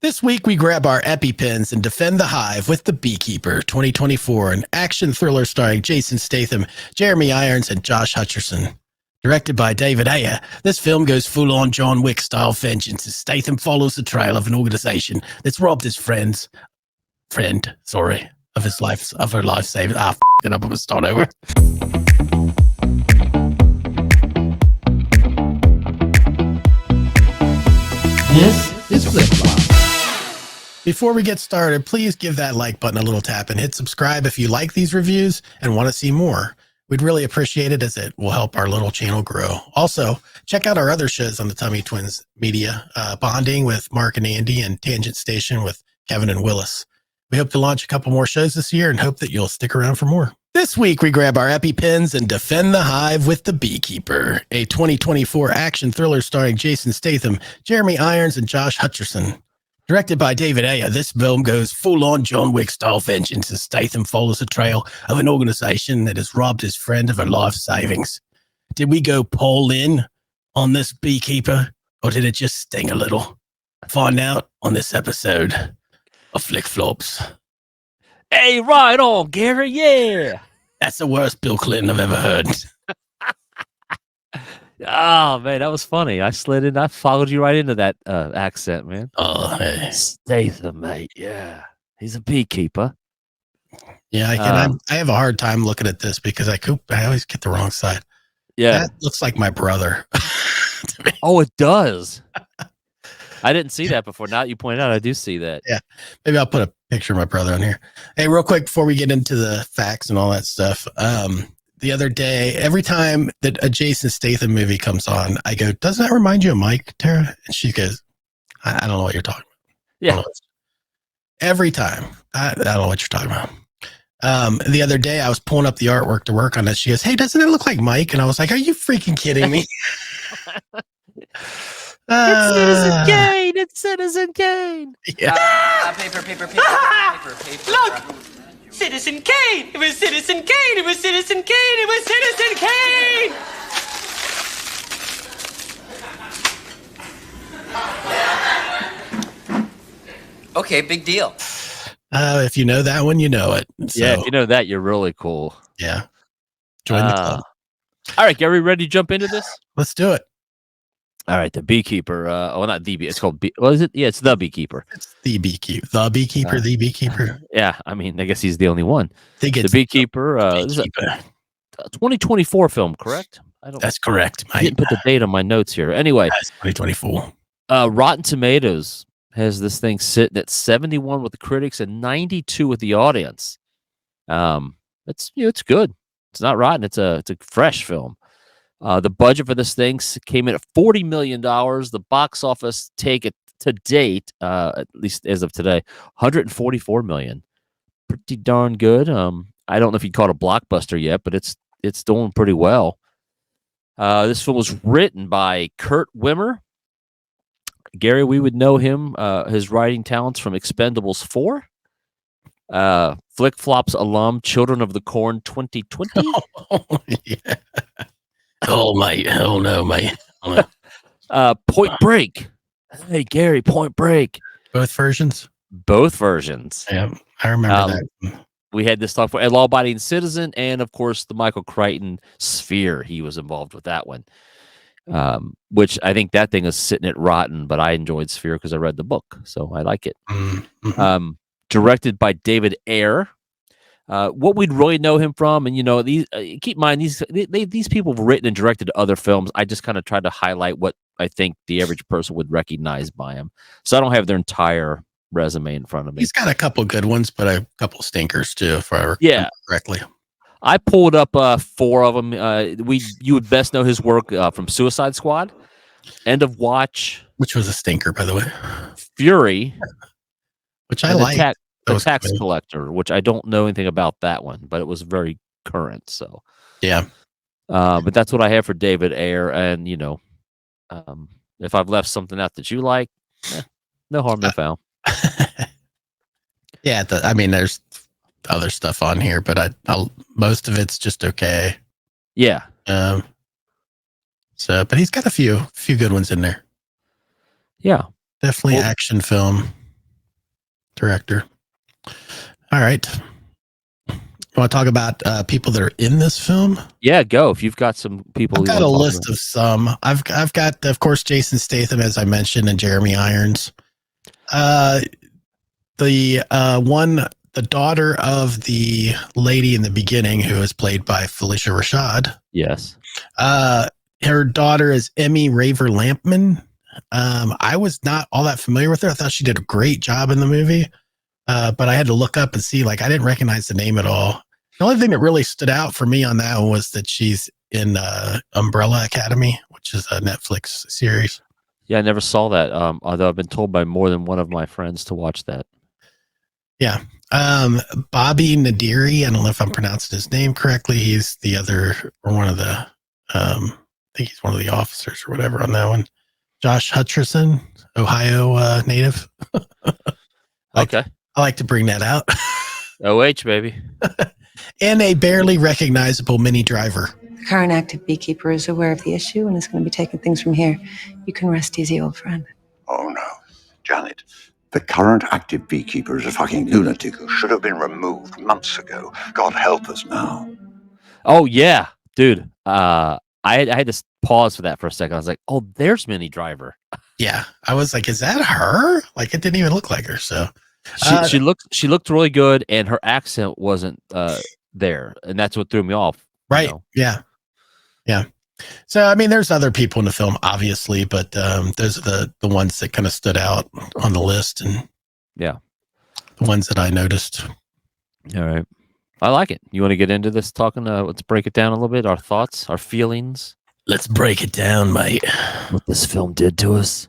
This week, we grab our EpiPens and defend the hive with The Beekeeper 2024, an action thriller starring Jason Statham, Jeremy Irons, and Josh Hutcherson. Directed by David Ayer, this film goes full-on John Wick style vengeance as Statham follows the trail of an organization that's robbed his friend, of his life, of her life savings. F it up, I'm gonna start over. This is Flip Flop. Before we get started, please give that like button a little tap and hit subscribe if you like these reviews and want to see more. We'd really appreciate it as it will help our little channel grow. Also, check out our other shows on the Tummy Twins Media, Bonding with Mark and Andy and Tangent Station with Kevin and Willis. We hope to launch a couple more shows this year and hope that you'll stick around for more. This week, we grab our EpiPens and defend the hive with The Beekeeper, a 2024 action thriller starring Jason Statham, Jeremy Irons, and Josh Hutcherson. Directed by David Ayer, this film goes full-on John Wick-style vengeance as Statham follows the trail of an organization that has robbed his friend of her life savings. Did we go pollen on this Beekeeper, or did it just sting a little? Find out on this episode of Flick Flops. Hey, right on, Gary, yeah! That's the worst Bill Clinton I've ever heard. Oh, man, that was funny. I slid in. I followed you right into that accent, man. Oh, hey. Statham, mate. Yeah. He's a beekeeper. Yeah, I have a hard time looking at this because I always get the wrong side. Yeah. That looks like my brother. Oh, it does. I didn't see that before. Now that you point out, I do see that. Yeah. Maybe I'll put a picture of my brother on here. Hey, real quick before we get into the facts and all that stuff. The other day, every time that a Jason Statham movie comes on, I go, doesn't that remind you of Mike, Tara? And she goes, I don't know what you're talking about. Yeah. Every time. I don't know what you're talking about. The other day, I was pulling up the artwork to work on it. She goes, hey, doesn't it look like Mike? And I was like, are you freaking kidding me? It's Citizen Kane! It's Citizen Kane! Yeah. Paper. Look! Citizen Kane! It was Citizen Kane! It was Citizen Kane! It was Citizen Kane! Okay, big deal. If you know that one, you know it. So, Yeah, if you know that, you're really cool. Yeah. Join the club. All right, Gary, ready to jump into this? Let's do it. All right, The Beekeeper. Not the Bee. It's called what is it? Yeah, it's The Beekeeper. It's The Beekeeper. The Beekeeper. The Beekeeper. Yeah, I mean, I guess he's the only one. The Beekeeper. This is a 2024 film, correct? That's correct, I mate. didn't put the date on my notes here. Anyway, That's 2024. Rotten Tomatoes has this thing sitting at 71 with the critics and 92 with the audience. It's good. It's not rotten. It's a fresh film. The budget for this thing came in at $40 million. The box office take it to date, at least as of today, $144 million. Pretty darn good. I don't know if you'd call it a blockbuster yet, but it's doing pretty well. This film was written by Kurt Wimmer. Gary, we would know him, his writing talents from Expendables 4. Flick Flops alum, Children of the Corn 2020. Oh, yeah. Oh, mate. Oh, no, mate. Oh, no. Point Break. Hey, Gary, Point Break. Both versions? Both versions. Yeah, I remember that. We had this talk for a law-abiding citizen and, of course, the Michael Crichton Sphere. He was involved with that one, which I think that thing is sitting at rotten, but I enjoyed Sphere because I read the book, so I like it. Mm-hmm. Directed by David Ayer. What we'd really know him from, and these keep in mind these people have written and directed other films. I just kind of tried to highlight what I think the average person would recognize by him. So I don't have their entire resume in front of me. He's got a couple good ones, but a couple stinkers too, if I remember correctly. I pulled up 4 of them. You would best know his work from Suicide Squad, End of Watch, which was a stinker, by the way. Fury, which I like. The Tax Collector, which I don't know anything about that one, but it was very current. So yeah, but that's what I have for David Ayer, and if I've left something out that you like, no harm, no foul. Yeah, there's other stuff on here, but most of it's just okay. Yeah. But he's got a few good ones in there. Yeah, definitely action film. director. All right. You want to talk about people that are in this film? Yeah, go. If you've got some people, I've got a list of some. I've got, of course, Jason Statham, as I mentioned, and Jeremy Irons. The daughter of the lady in the beginning, who is played by Felicia Rashad. Yes. Her daughter is Emmy Raver Lampman. I was not all that familiar with her. I thought she did a great job in the movie. But I had to look up and see, like, I didn't recognize the name at all. The only thing that really stood out for me on that one was that she's in Umbrella Academy, which is a Netflix series. Yeah, I never saw that. Although I've been told by more than one of my friends to watch that. Yeah. Bobby Nadiri, I don't know if I'm pronouncing his name correctly. He's the other, or one of the, I think he's one of the officers or whatever on that one. Josh Hutcherson, Ohio native. Okay. I like to bring that out. OH, baby. And a barely recognizable Mini Driver. The current active beekeeper is aware of the issue and is going to be taking things from here. You can rest easy, old friend. Oh, no. Janet, the current active beekeeper is a fucking lunatic who should have been removed months ago. God help us now. Oh, yeah. Dude, I had to pause for that for a second. I was like, oh, there's Mini Driver. Yeah. I was like, is that her? Like, it didn't even look like her. So she looked really good, and her accent wasn't there, and that's what threw me off. Right. You know? Yeah. So, I mean, there's other people in the film, obviously, but those are the ones that kind of stood out on the list, and yeah, the ones that I noticed. All right. I like it. You want to get into this talking? Let's break it down a little bit. Our thoughts, our feelings. Let's break it down, mate. What this film did to us.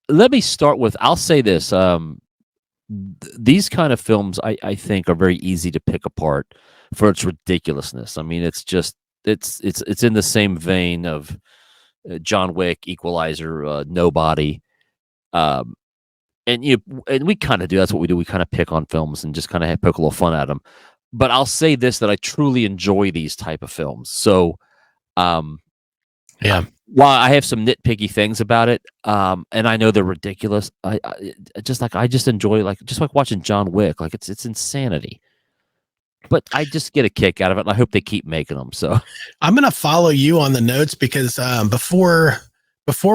Let me start with, I'll say this. These kind of films, I think, are very easy to pick apart for its ridiculousness. I mean, it's just, it's in the same vein of John Wick, Equalizer, Nobody. And we kind of do. That's what we do. We kind of pick on films and just kind of poke a little fun at them. But I'll say this, that I truly enjoy these type of films. So, yeah. While I have some nitpicky things about it, and I know they're ridiculous, I just enjoy, just like watching John Wick. Like, it's insanity. But I just get a kick out of it, and I hope they keep making them. So I'm gonna follow you on the notes because before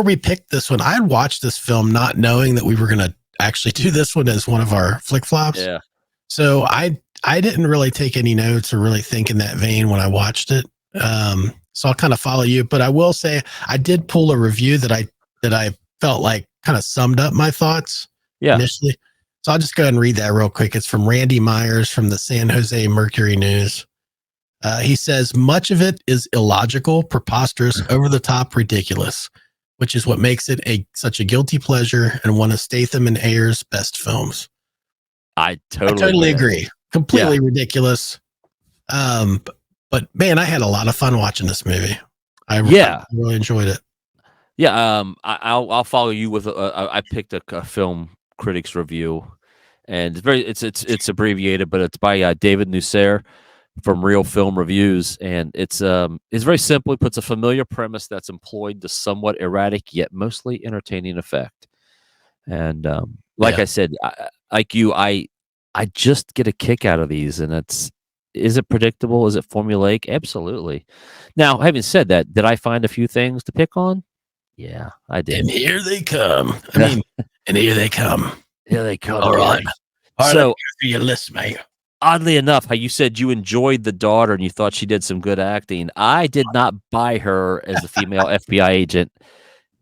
we picked this one, I had watched this film not knowing that we were gonna actually do this one as one of our flick flops. Yeah. So I didn't really take any notes or really think in that vein when I watched it. So I'll kind of follow you, but I will say I did pull a review that I felt like kind of summed up my thoughts initially. So I'll just go ahead and read that real quick. It's from Randy Myers from the San Jose Mercury News. He says, much of it is illogical, preposterous, over the top, ridiculous, which is what makes it such a guilty pleasure and one of Statham and Ayer's best films. I totally agree. Completely ridiculous. But man, I had a lot of fun watching this movie. I really enjoyed it. Yeah. I'll follow you with I picked a film critics review, and it's abbreviated, but it's by David Ayer from Real Film Reviews, and it's very simple. It puts a familiar premise that's employed to somewhat erratic yet mostly entertaining effect. And I said, I just get a kick out of these, and is it predictable? Is it formulaic? Absolutely. Now, having said that, did I find a few things to pick on? Yeah, I did. And here they come. And here they come. Here they come. All right. So, for your list, mate. Oddly enough, how you said you enjoyed the daughter and you thought she did some good acting. I did not buy her as a female FBI agent.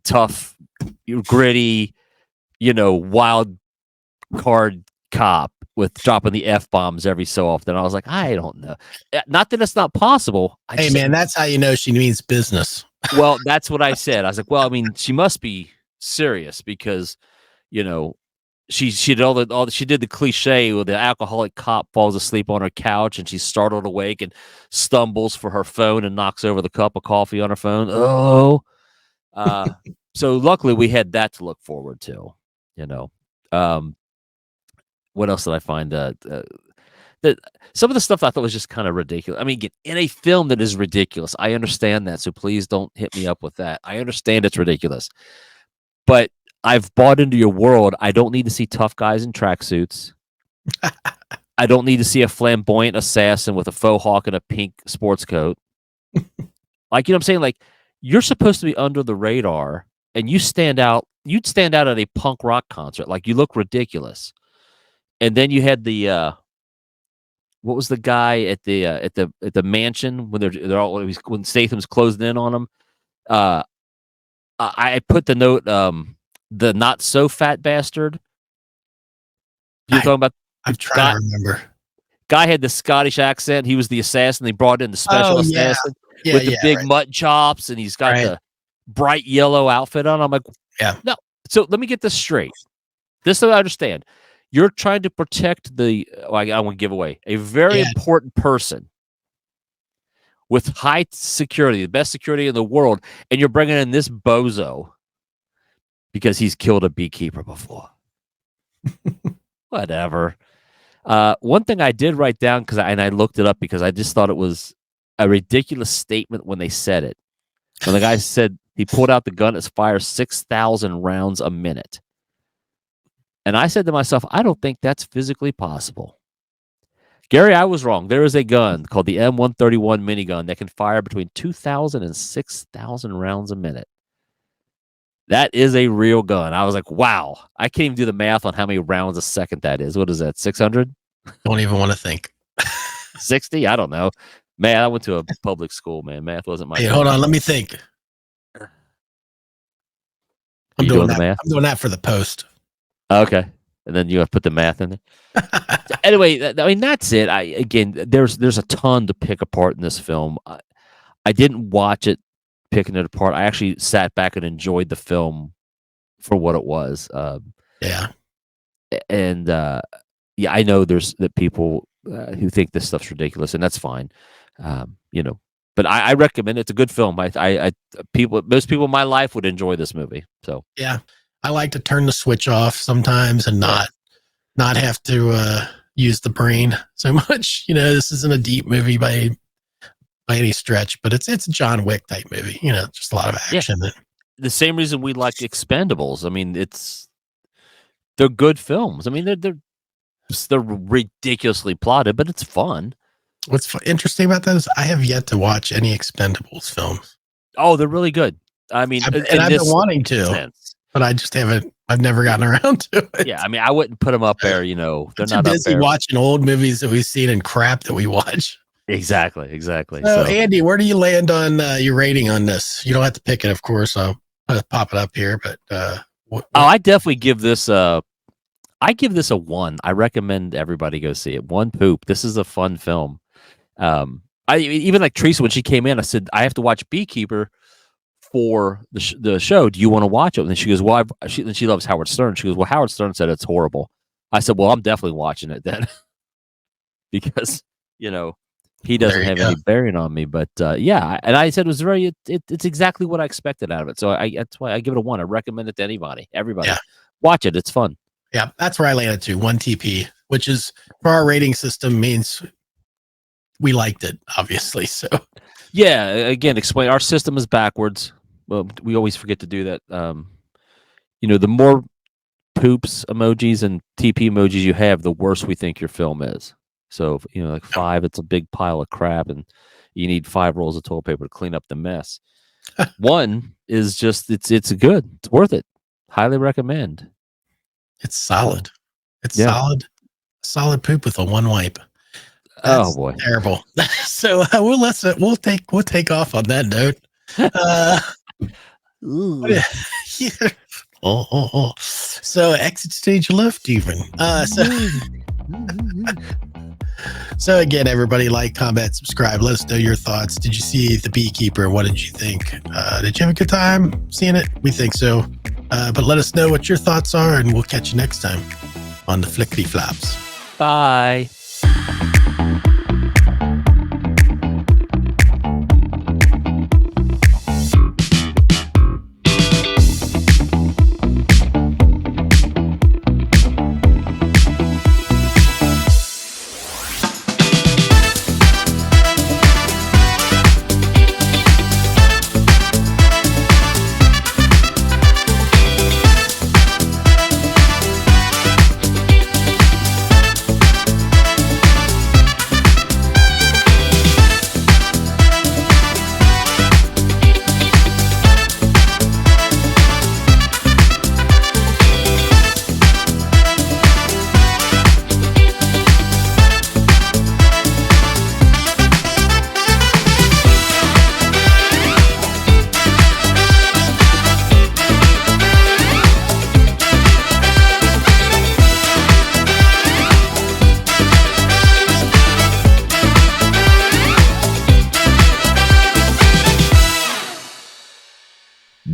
Tough, gritty, wild card cop with dropping the F-bombs every so often. I was like, I don't know. Not that it's not possible. Man, that's how you know she means business. Well, that's what I said. I was like, well, I mean, she must be serious because, she did she did the cliche where the alcoholic cop falls asleep on her couch and she's startled awake and stumbles for her phone and knocks over the cup of coffee on her phone. Oh, so luckily we had that to look forward to. What else did I find? That some of the stuff I thought was just kind of ridiculous. I mean, in a film that is ridiculous, I understand that. So please don't hit me up with that. I understand it's ridiculous, but I've bought into your world. I don't need to see tough guys in tracksuits. I don't need to see a flamboyant assassin with a faux hawk and a pink sports coat. Like, you know what I'm saying? Like, you're supposed to be under the radar, and you stand out. You'd stand out at a punk rock concert. Like, you look ridiculous. And then you had the what was the guy at the mansion when they're all when Statham's closing in on him? I put the note, the not so fat bastard. You're talking about. I'm trying to remember. Guy had the Scottish accent. He was the assassin. They brought in the special assassin with the big mutton chops, and he's got the bright yellow outfit on. I'm like, no. So let me get this straight. This so I understand. You're trying to protect I want to give away a very important person with high security, the best security in the world, and you're bringing in this bozo because he's killed a beekeeper before. Whatever. One thing I did write down and I looked it up because I just thought it was a ridiculous statement when they said it. When the guy said he pulled out the gun, it fires 6,000 rounds a minute. And I said to myself, I don't think that's physically possible. Gary, I was wrong. There is a gun called the M131 minigun that can fire between 2,000 and 6,000 rounds a minute. That is a real gun. I was like, wow. I can't even do the math on how many rounds a second that is. What is that, 600? Don't even want to think. 60? I don't know. Man, I went to a public school, man. Math wasn't my thing. Hold on. Let me think. I'm doing that. Math? I'm doing that for the post. Okay. And then you have to put the math in there. Anyway, I mean, that's it. There's a ton to pick apart in this film. I didn't watch it picking it apart. I actually sat back and enjoyed the film for what it was. And I know there's people who think this stuff's ridiculous, and that's fine. But I recommend it. It's a good film. Most people in my life would enjoy this movie. So yeah, I like to turn the switch off sometimes and not have to use the brain so much. This isn't a deep movie by any stretch, but it's a John Wick type movie. Just a lot of action. Yeah. The same reason we like Expendables. I mean, they're good films. I mean, they're ridiculously plotted, but it's fun. What's interesting about that is I have yet to watch any Expendables films. Oh, they're really good. I mean, I've been wanting to, but I just haven't. I've never gotten around to it. Yeah, I mean, I wouldn't put them up there. They're not busy up there. Watching old movies that we've seen and crap that we watch. Exactly. So, Andy, where do you land on your rating on this? You don't have to pick it, of course. I'll pop it up here, but I definitely give this a 1. I recommend everybody go see it. 1 poop. This is a fun film. I even like Teresa when she came in. I said I have to watch Beekeeper for the show. Do you want to watch it? And then she goes, well, she loves Howard Stern. She goes, well, Howard Stern said it's horrible. I said, well, I'm definitely watching it then because he doesn't have any bearing on me. But and I said it was it's exactly what I expected out of it. So that's why I give it a 1. I recommend it to everybody. Watch it. It's fun. Yeah, that's where I landed to 1 TP, which is for our rating system means we liked it, obviously. So yeah, again, explain our system is backwards. Well, we always forget to do that. The more poops emojis and TP emojis you have, the worse we think your film is. So, like 5, it's a big pile of crap, and you need 5 rolls of toilet paper to clean up the mess. 1 is just it's good. It's worth it. Highly recommend. It's solid. It's solid poop with a 1 wipe. That's boy, terrible. So we'll take off on that note. So exit stage left even. So again, everybody, like, comment, subscribe. Let us know your thoughts. Did you see The Beekeeper? What did you think? Did you have a good time seeing it? We think so. But let us know what your thoughts are, and we'll catch you next time on the Flickety Flops. Bye.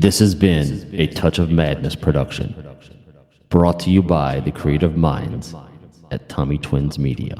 This has been a Touch of Madness production, brought to you by the creative minds at Tommy Twins Media.